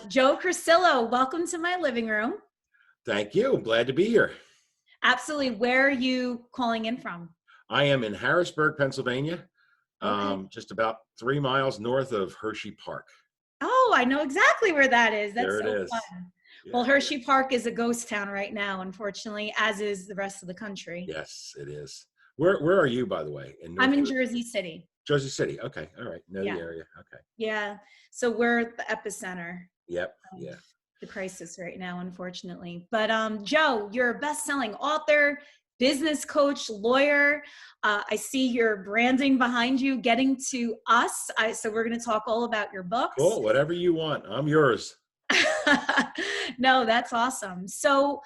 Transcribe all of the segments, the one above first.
Joe Curcillo, welcome to my living room. Thank you. I'm glad to be here. Absolutely. Where are you calling in from? I am in Harrisburg, Pennsylvania, Okay. just about 3 miles north of Hershey Park. Oh, I know exactly where that is. That's There it so is. fun. Well, Yeah. Hershey Park is a ghost town right now, unfortunately, as is the rest of the country. Yes, it is. Where are you, by the way? In I'm North in Jersey City. Jersey City. Okay. All right. Know the Yeah. area. Okay. Yeah. So we're the epicenter Yep. of Yeah. the crisis right now, unfortunately. But Joe, you're a best-selling author, business coach, lawyer. I see your branding behind you. Getting to us. So we're going to talk all about your books. Cool. Whatever you want. I'm yours. No, that's awesome. So,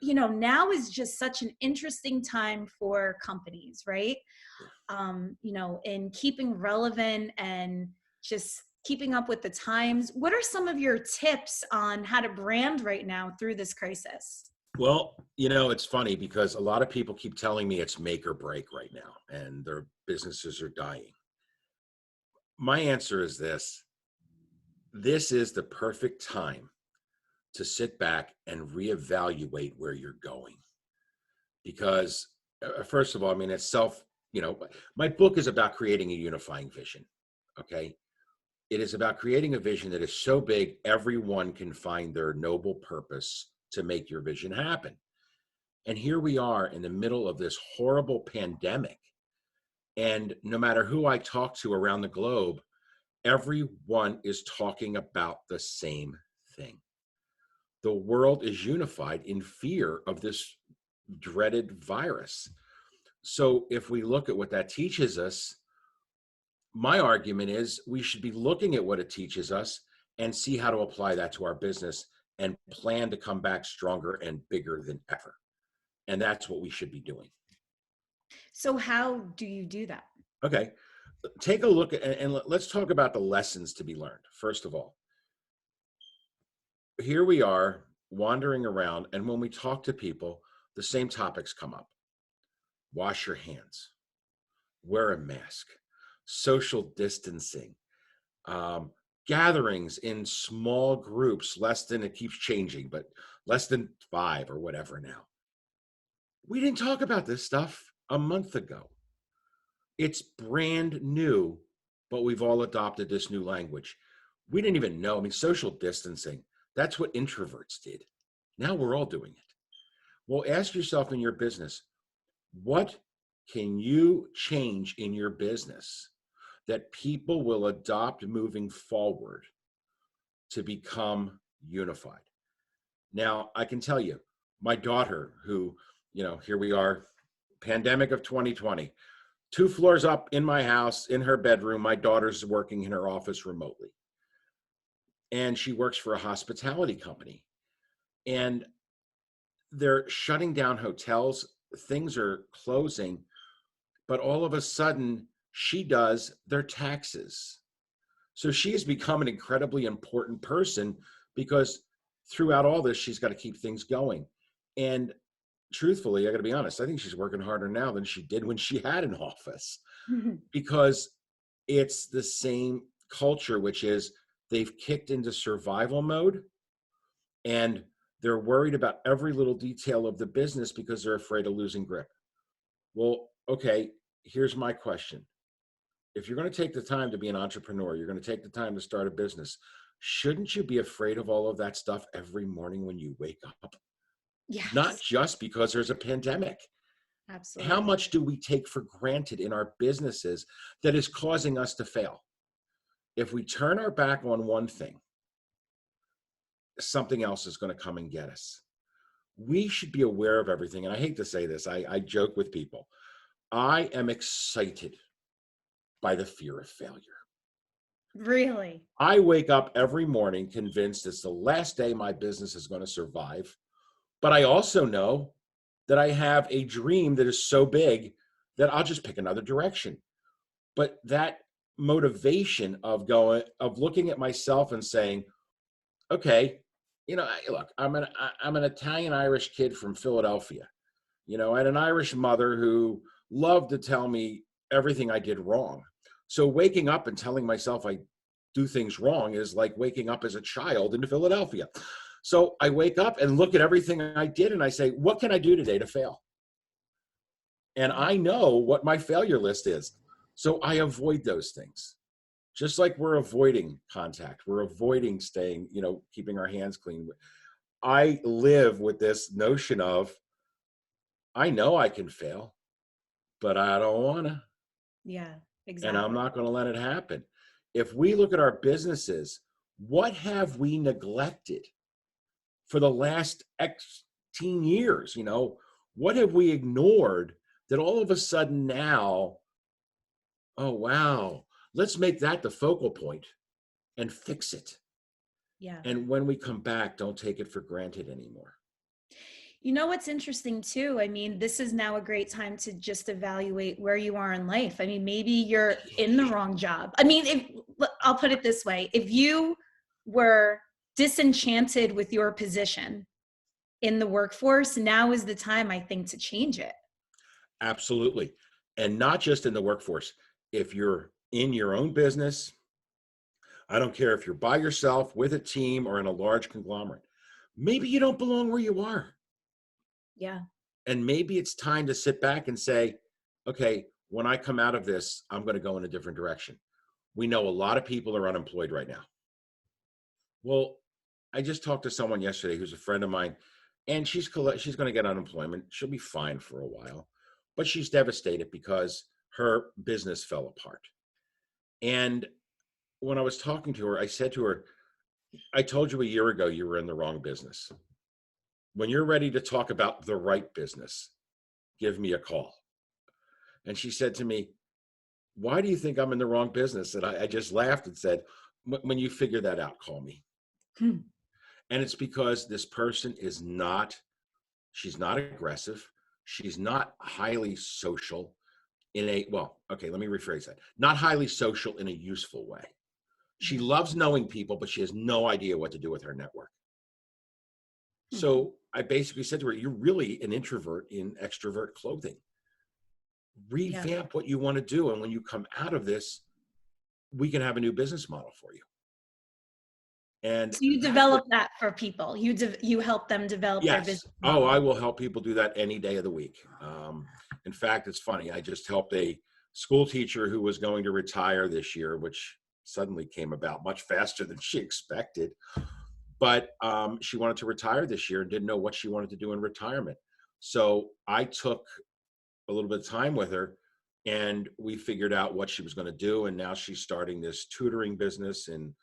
now is just such an interesting time for companies, right? In keeping relevant and just keeping up with the times. What are some of your tips on how to brand right now through this crisis? Well, it's funny because a lot of people keep telling me it's make or break right now and their businesses are dying. My answer is this. This is the perfect time to sit back and reevaluate where you're going. Because, first of all, I mean, my book is about creating a unifying vision. Okay. It is about creating a vision that is so big, everyone can find their noble purpose to make your vision happen. And here we are in the middle of this horrible pandemic. And no matter who I talk to around the globe, everyone is talking about the same thing. The world is unified in fear of this dreaded virus. So if we look at what that teaches us, my argument is we should be looking at what it teaches us and see how to apply that to our business and plan to come back stronger and bigger than ever. And that's what we should be doing. So how do you do that? Okay. Take a look at, and let's talk about the lessons to be learned. First of all, here we are wandering around, and when we talk to people, the same topics come up. Wash your hands, wear a mask, social distancing, um, gatherings in small groups, less than, it keeps changing, but less than 5 or whatever now. We didn't talk about this stuff a month ago. It's brand new, but we've all adopted this new language. We didn't even know. I mean, social distancing, that's what introverts did. Now we're all doing it. Well, ask yourself in your business, what can you change in your business that people will adopt moving forward to become unified? Now, I can tell you, my daughter, who, here we are, pandemic of 2020, 2 floors up in my house, in her bedroom, my daughter's working in her office remotely. And she works for a hospitality company. And they're shutting down hotels, things are closing, but all of a sudden she does their taxes. So she has become an incredibly important person because throughout all this, she's got to keep things going. And truthfully, I got to be honest, I think she's working harder now than she did when she had an office because it's the same culture, which is they've kicked into survival mode and they're worried about every little detail of the business because they're afraid of losing grip. Well, okay, here's my question. If you're going to take the time to be an entrepreneur, you're going to take the time to start a business, shouldn't you be afraid of all of that stuff every morning when you wake up? Not Yes, just because there's a pandemic. How absolutely. much do we take for granted in our businesses that is causing us to fail? If we turn our back on one thing, something else is going to come and get us. We should be aware of everything. And I hate to say this, I joke with people. I am excited by the fear of failure. Really? I wake up every morning convinced it's the last day my business is going to survive. But I also know that I have a dream that is so big that I'll just pick another direction. But that motivation of looking at myself and saying, okay, look, I'm an Italian Irish kid from Philadelphia. I had an Irish mother who loved to tell me everything I did wrong. So waking up and telling myself I do things wrong is like waking up as a child in Philadelphia. So I wake up and look at everything I did and I say, what can I do today to fail? And Yeah. I know what my failure list is. So I avoid those things. Just like we're avoiding contact, we're avoiding staying, keeping our hands clean. I live with this notion of, I know I can fail, but I don't want to, Yeah, and I'm exactly. not going to let it happen. If we look at our businesses, what have we neglected for the last X teen years? What have we ignored that all of a sudden now, oh, wow, let's make that the focal point and fix it. Yeah. And when we come back, don't take it for granted anymore. You know what's interesting too? I mean, this is now a great time to just evaluate where you are in life. I mean, maybe you're in the wrong job. I mean, I'll put it this way, if you were disenchanted with your position in the workforce, now is the time, I think, to change it. Absolutely. And not just in the workforce. If you're in your own business, I don't care if you're by yourself, with a team, or in a large conglomerate, maybe you don't belong where you are. Yeah. And maybe it's time to sit back and say, okay, when I come out of this, I'm going to go in a different direction. We know a lot of people are unemployed right now. Well, I just talked to someone yesterday who's a friend of mine, and she's going to get unemployment. She'll be fine for a while, but she's devastated because her business fell apart. And when I was talking to her, I said to her, I told you a year ago you were in the wrong business. When you're ready to talk about the right business, give me a call. And she said to me, why do you think I'm in the wrong business? And I just laughed and said, when you figure that out, call me. Hmm. And it's because this person she's not aggressive. She's not highly social okay, let me rephrase that. Not highly social in a useful way. She Yeah. loves knowing people, but she has no idea what to do with her network. Hmm. So I basically said to her, you're really an introvert in extrovert clothing. Yeah. Revamp what you want to do. And when you come out of this, we can have a new business model for you. And So you that's what, develop that for people. You help them develop their yes. business Oh, model. I will help people do that any day of the week. In fact, it's funny. I just helped a school teacher who was going to retire this year, which suddenly came about much faster than she expected. But she wanted to retire this year and didn't know what she wanted to do in retirement. So I took a little bit of time with her and we figured out what she was going to do. And now she's starting this tutoring business in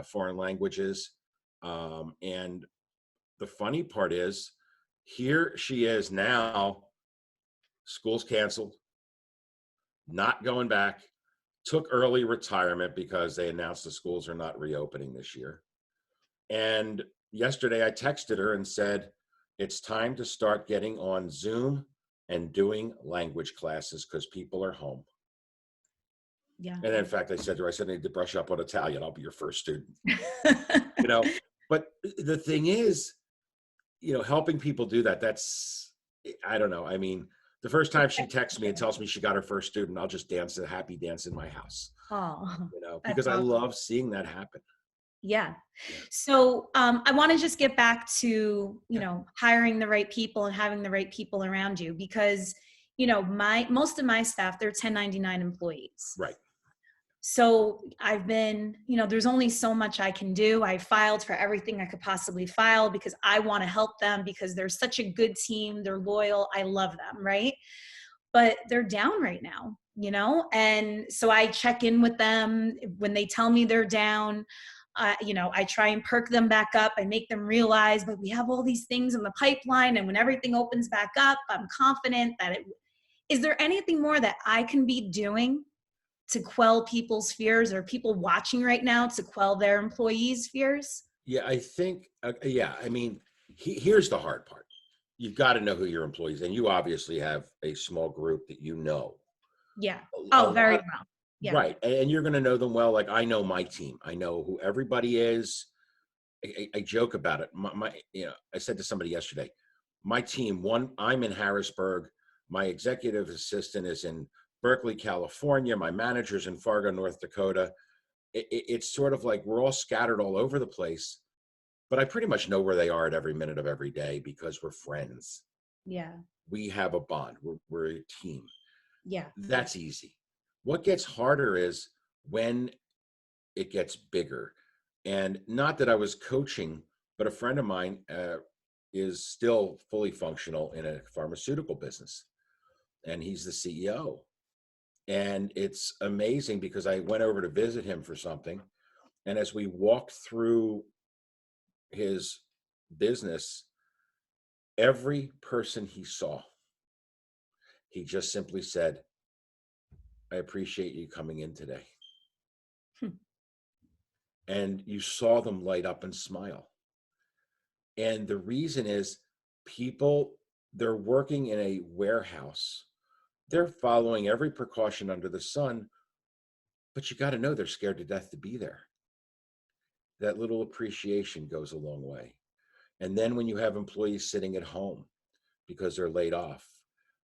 foreign languages. And the funny part is, here she is now, school's canceled, not going back, took early retirement because they announced the schools are not reopening this year. And yesterday I texted her and said, it's time to start getting on Zoom and doing language classes because people are home. Yeah. And in fact, I said to her, I said, I need to brush up on Italian. I'll be your first student. You know, but the thing is, helping people do that, I don't know. I mean, the first time she texts me and tells me she got her first student, I'll just dance a happy dance in my house, Oh, that's because I awesome. love seeing that happen. Yeah. Yeah. So I want to just get back to, Yeah. hiring the right people and having the right people around you because, most of my staff, they're 1099 employees. Right. So I've been, there's only so much I can do. I filed for everything I could possibly file because I want to help them because they're such a good team. They're loyal. I love them. Right. But they're down right now, and so I check in with them when they tell me they're down. I try and perk them back up. I make them realize that we have all these things in the pipeline, and when everything opens back up, I'm confident that is there anything more that I can be doing to quell people's fears or people watching right now to quell their employees' fears? Yeah, I think, yeah, I mean, here's the hard part. You've got to know who your employees, and you obviously have a small group that you know. Yeah. A Oh, very lot, well. Yeah. right. And you're going to know them well. Like I know my team, I know who everybody is. I joke about it. I said to somebody yesterday, my team, I'm in Harrisburg. My executive assistant is in Berkeley, California. My manager's in Fargo, North Dakota. it's sort of like we're all scattered all over the place, but I pretty much know where they are at every minute of every day because we're friends. Yeah. We have a bond. We're a team. Yeah. That's easy. What gets harder is when it gets bigger. And not that I was coaching, but a friend of mine is still fully functional in a pharmaceutical business, and he's the CEO. And it's amazing because I went over to visit him for something. And as we walked through his business, every person he saw, he just simply said, I appreciate you coming in today. Hmm. And you saw them light up and smile. And the reason is people, they're working in a warehouse. They're following every precaution under the sun, but you got to know they're scared to death to be there. That little appreciation goes a long way. And then when you have employees sitting at home because they're laid off,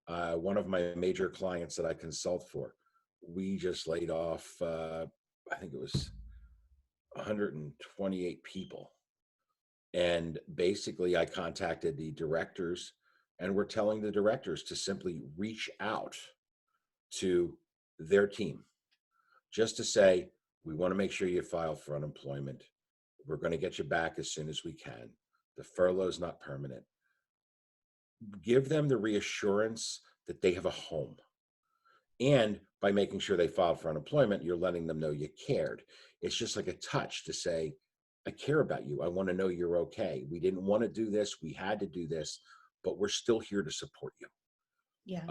one of my major clients that I consult for, we just laid off, I think it was 128 people. And basically, I contacted the directors, and we're telling the directors to simply reach out to their team just to say, we want to make sure you file for unemployment. We're going to get you back as soon as we can. The furlough is not permanent. Give them the reassurance that they have a home. And by making sure they filed for unemployment, you're letting them know you cared. It's just like a touch to say, I care about you. I want to know you're okay. We didn't want to do this. We had to do this, but we're still here to support you. Yeah.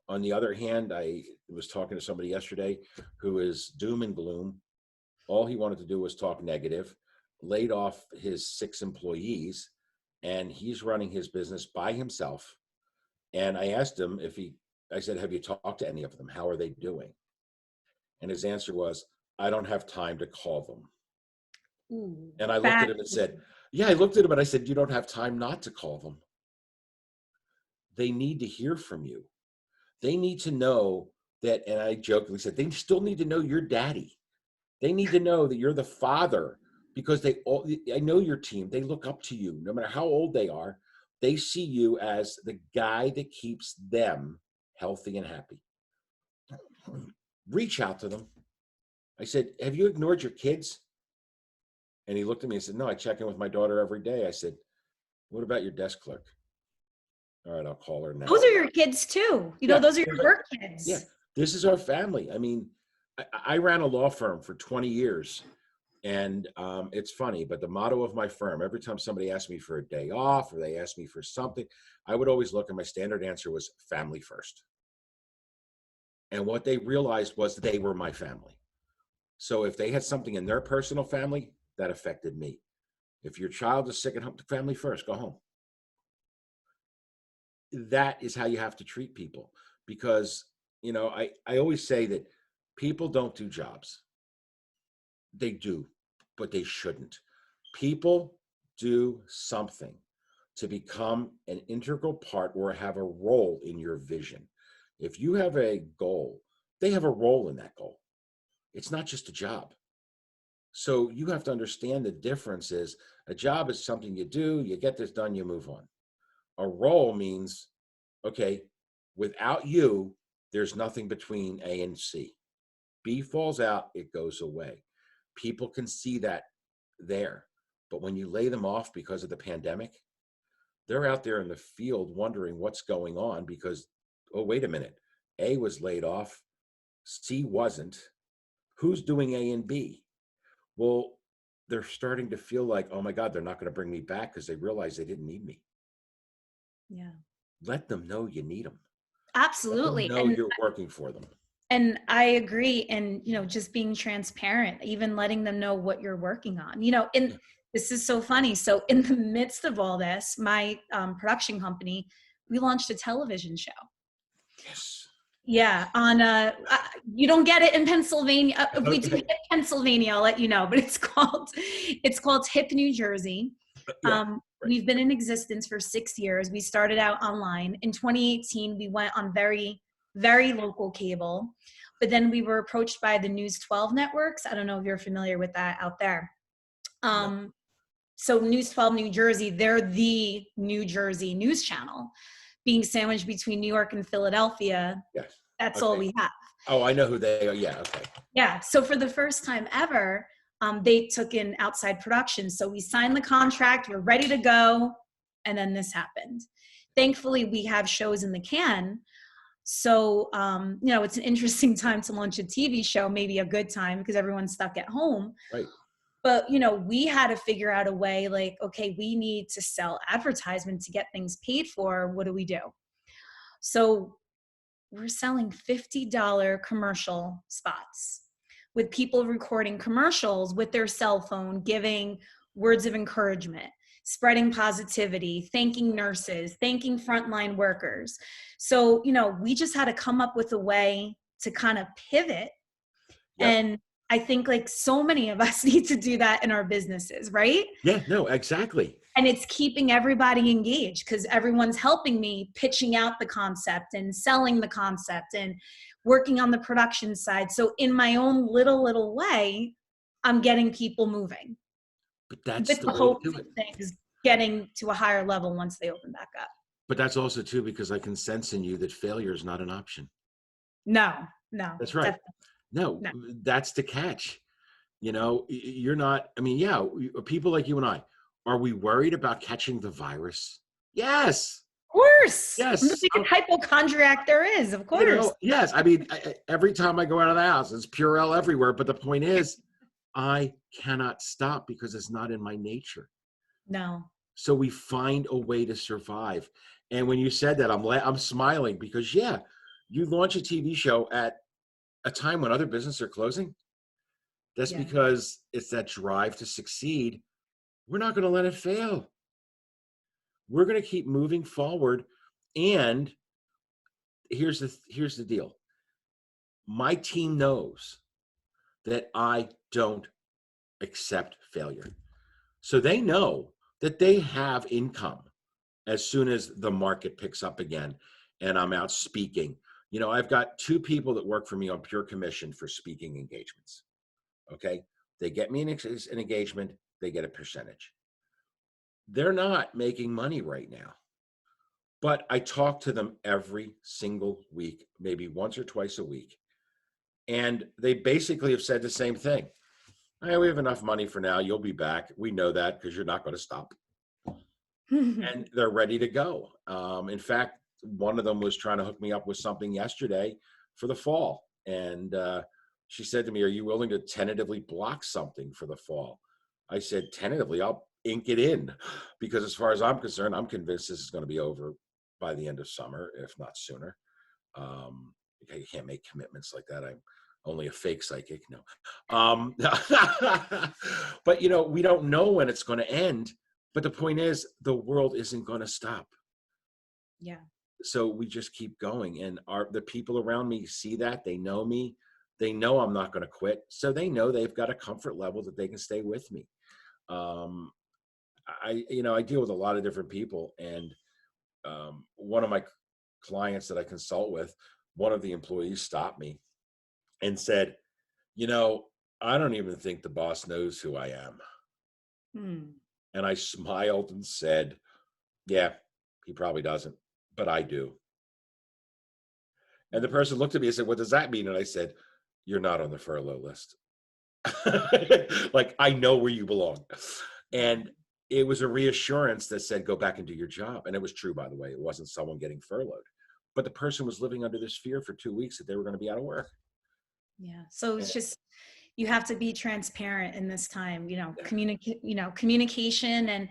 On the other hand, I was talking to somebody yesterday who is doom and gloom. All he wanted to do was talk negative, laid off his 6 employees, and he's running his business by himself. And I asked him I said, have you talked to any of them? How are they doing? And his answer was, I don't have time to call them. Ooh, And I looked at that him and is, said, yeah, I looked at him and I said, you don't have time not to call them. They need to hear from you. They need to know that, and I jokingly said, they still need to know you're daddy. They need to know that you're the father because I know your team. They look up to you no matter how old they are. They see you as the guy that keeps them healthy and happy. Reach out to them. I said, have you ignored your kids? And he looked at me and said, no, I check in with my daughter every day. I said, what about your desk clerk? All right, I'll call her now. those are your kids too. Yeah, Those are your work yeah, kids. this is our family. I mean, I ran a law firm for 20 years. And it's funny, but the motto of my firm, every time somebody asked me for a day off or they asked me for something, I would always look, and my standard answer was family first. And what they realized was they were my family. So if they had something in their personal family, that affected me. If your child is sick at home, family first, go home. That is how you have to treat people because, I always say that people don't do jobs. They do, but they shouldn't. People do something to become an integral part or have a role in your vision. If you have a goal, they have a role in that goal. It's not just a job. So you have to understand the difference is a job is something you do, you get this done, you move on. A role means, okay, without you, there's nothing between A and C. B falls out, it goes away. People can see that there. But when you lay them off because of the pandemic, they're out there in the field wondering what's going on because, oh, wait a minute. A was laid off, C wasn't. Who's doing A and B? Well, they're starting to feel like, oh my God, they're not going to bring me back because they realize they didn't need me. Yeah. Let them know you need them. Let them Absolutely. know you're working for them. And I agree. And, just being transparent, even letting them know what you're working on, and this is so funny. So in the midst of all this, my production company, we launched a television show. Yes. Yeah. On, you don't get it in Pennsylvania. If we do hit Pennsylvania, I'll let you know, but it's called Hip New Jersey. Yeah. Right. We've been in existence for 6 years. We started out online. In 2018, we went on very, very local cable. But then we were approached by the News 12 networks. I don't know if you're familiar with that out there. No. So News 12 New Jersey, they're the New Jersey news channel. Being sandwiched between New York and Philadelphia, Yes. that's all Okay. we have. Oh, I know who they are. Yeah. Okay. Yeah. So for the first time ever, they took in outside production. So we signed the contract, we're ready to go. And then this happened. Thankfully, we have shows in the can. So, it's an interesting time to launch a TV show, maybe a good time because everyone's stuck at home. Right. But, we had to figure out a way like, okay, we need to sell advertisement to get things paid for. What do we do? So we're selling $50 commercial spots with people recording commercials with their cell phone, giving words of encouragement, spreading positivity, thanking nurses, thanking frontline workers. So, we just had to come up with a way to kind of pivot. Yep. And I think like so many of us need to do that in our businesses, right? Yeah. No, exactly. And it's keeping everybody engaged because everyone's helping me pitching out the concept and selling the concept and working on the production side. So in my own little way, I'm getting people moving But that's with the the way to hopes do of it. things getting to a higher level once they open back up. But that's also too because I can sense in you that failure is not an option. No, no, That's right. definitely No, no. that's the catch. You're not, I mean, yeah, people like you and I, are we worried about catching the virus? Yes. Of course. I'm the Yes. biggest hypochondriac there is, of course. Yes. I mean, every time I go out of the house, it's Purell everywhere. But the point is, I cannot stop because it's not in my nature. No. So we find a way to survive. And when you said that, I'm smiling because, yeah, you launch a TV show at a time when other businesses are closing. That's Yeah. because it's that drive to succeed. We're not going to let it fail. We're going to keep moving forward. And here's the deal. My team knows that I don't accept failure. So they know that they have income as soon as the market picks up again and I'm out speaking. I've got 2 people that work for me on pure commission for speaking engagements. Okay. They get me an engagement, they get a percentage. They're not making money right now, but I talk to them every single week, maybe once or twice a week. And they basically have said the same thing. Hey, we have enough money for now. You'll be back. We know that because you're not going to stop. And they're ready to go. In fact, one of them was trying to hook me up with something yesterday for the fall. And she said to me, are you willing to tentatively block something for the fall? I said, tentatively, I'll ink it in. Because as far as I'm concerned, I'm convinced this is going to be over by the end of summer, if not sooner. You can't make commitments like that. I'm only a fake psychic. No. But, we don't know when it's going to end. But the point is, the world isn't going to stop. Yeah. So we just keep going. And the people around me see that. They know me. They know I'm not going to quit. So they know they've got a comfort level that they can stay with me. I deal with a lot of different people. And one of my clients that I consult with, one of the employees stopped me and said, I don't even think the boss knows who I am. And I smiled and said, yeah, he probably doesn't, but I do. And the person looked at me and said, what does that mean? And I said, you're not on the furlough list. Like, I know where you belong. And it was a reassurance that said, go back and do your job. And it was true, by the way. It wasn't someone getting furloughed. But the person was living under this fear for 2 weeks that they were going to be out of work. Yeah. So it's And, just, you have to be transparent in this time, yeah. communication and,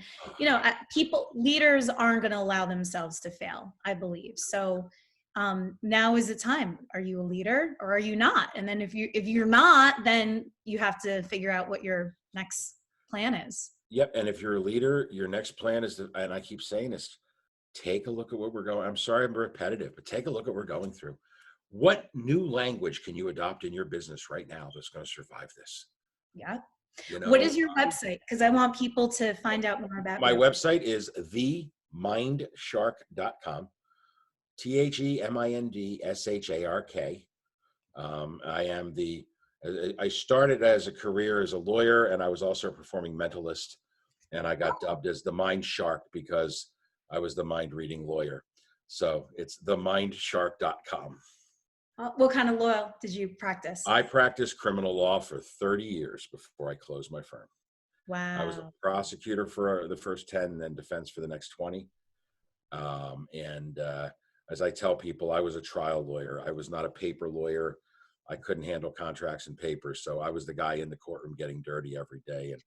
leaders aren't going to allow themselves to fail, I believe. So now is the time. Are you a leader or are you not? And then if you're not, then you have to figure out what your next plan is. Yep. And if you're a leader, your next plan is and I keep saying this, take a look at what we're going. I'm sorry I'm repetitive, but take a look at what we're going through. What new language can you adopt in your business right now that's going to survive this? Yeah. You What know, is your website? Because I want people to find out more about my you. website is themindshark.com, TheMindshark. I started as a career as a lawyer, and I was also a performing mentalist. And I got dubbed as the mind shark because I was the mind reading lawyer. So it's themindshark.com. What kind of law did you practice? I practiced criminal law for 30 years before I closed my firm. I was a Wow. prosecutor for the first 10 and then defense for the next 20. And as I tell people, I was a trial lawyer. I was not a paper lawyer. I couldn't handle contracts and papers. So I was the guy in the courtroom getting dirty every day. And,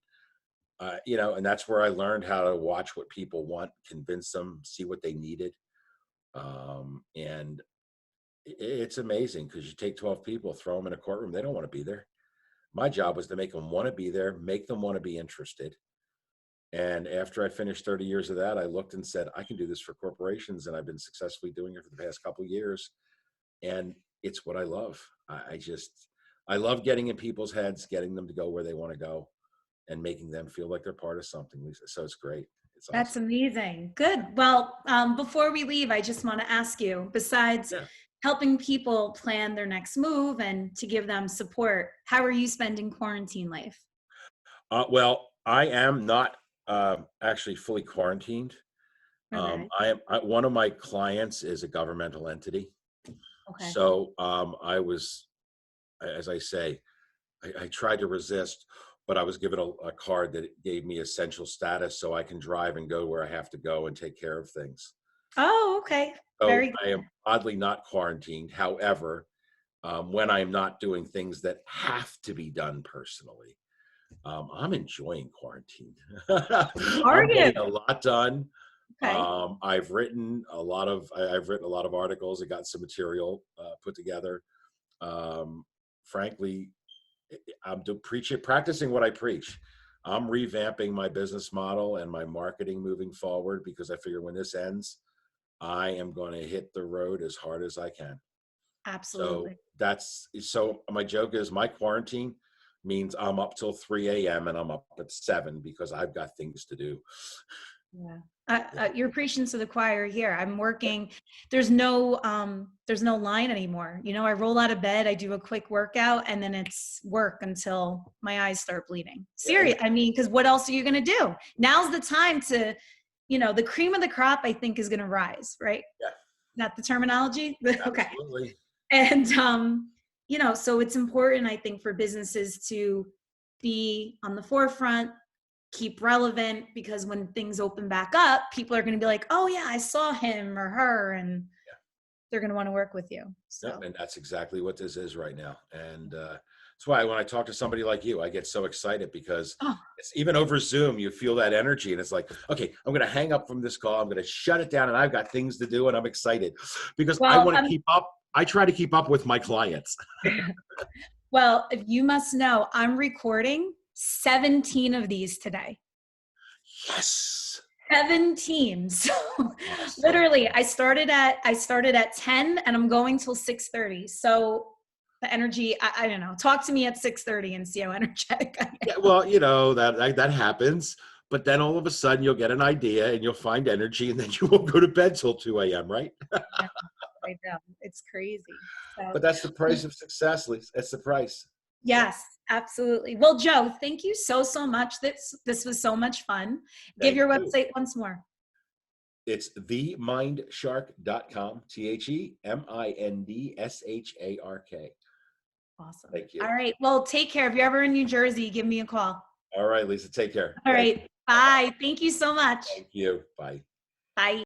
and that's where I learned how to watch what people want, convince them, see what they needed. And it's amazing because you take 12 people, throw them in a courtroom. They don't want to be there. My job was to make them want to be there, make them want to be interested. And after I finished 30 years of that, I looked and said, I can do this for corporations. And I've been successfully doing it for the past couple of years. And it's what I love. I love getting in people's heads, getting them to go where they want to go and making them feel like they're part of something, Lisa. So it's great. It's That's awesome. amazing. Good. Well, before we leave, I just want to ask you, besides Yeah. helping people plan their next move and to give them support, how are you spending quarantine life? Well, I am not actually fully quarantined. Okay. One of my clients is a governmental entity. Okay. So as I say, I tried to resist, but I was given a card that gave me essential status so I can drive and go where I have to go and take care of things. Oh, okay. So Very I am oddly not quarantined. However, when I'm not doing things that have to be done personally, I'm enjoying quarantine. Are I'm you? getting a lot done. Okay. I've written a lot of articles. I got some material put together. Um, Frankly, I'm practicing what I preach. I'm revamping my business model and my marketing moving forward because I figure when this ends, I am going to hit the road as hard as I can. So Absolutely. so my joke is my quarantine means I'm up till 3 a.m. and I'm up at 7 because I've got things to do. Yeah. Yeah. You're preaching to the choir here. I'm Yeah. working. There's no line anymore. I roll out of bed, I do a quick workout, and then it's work until my eyes start bleeding. Yeah. Serious. I mean, because what else are you going to do? Now's the time to, the cream of the crop, I think, is going to rise, right? Yeah. Not the terminology. Okay. Absolutely. And, so it's important, I think, for businesses to be on the forefront, keep relevant, because when things open back up, people are going to be like, oh yeah, I saw him or her, and they're going to want to work with you. Yep, So, and that's exactly what this is right now. And that's why when I talk to somebody like you, I get so excited because oh, it's even over Zoom, you feel that energy, and it's like, okay, I'm going to hang up from this call. I'm going to shut it down, and I've got things to do, and I'm excited because I well, want to keep up. I try to keep up with my clients. well, if you must know, I'm recording 17 of these today. Yes. 17. So Awesome. literally, I started at 10 and I'm going till 6:30. So the energy, I don't know. Talk to me at 6:30 and see how energetic I Yeah, am. well, that happens, but then all of a sudden you'll get an idea and you'll find energy, and then you won't go to bed till 2 a.m., right? Yeah, I know. It's crazy. So But that's the price of success, Lisa. That's the price. So yes, absolutely. Well, Joe, thank you so much. This was so much fun. Give thank your you. website once more. It's themindshark.com, TheMindshark. Awesome. Thank you. All right. Well, take care. If you're ever in New Jersey, give me a call. All right, Lisa, take care. All Thank right. you. Bye-bye. Bye. Thank you so much. Thank you. Bye. Bye.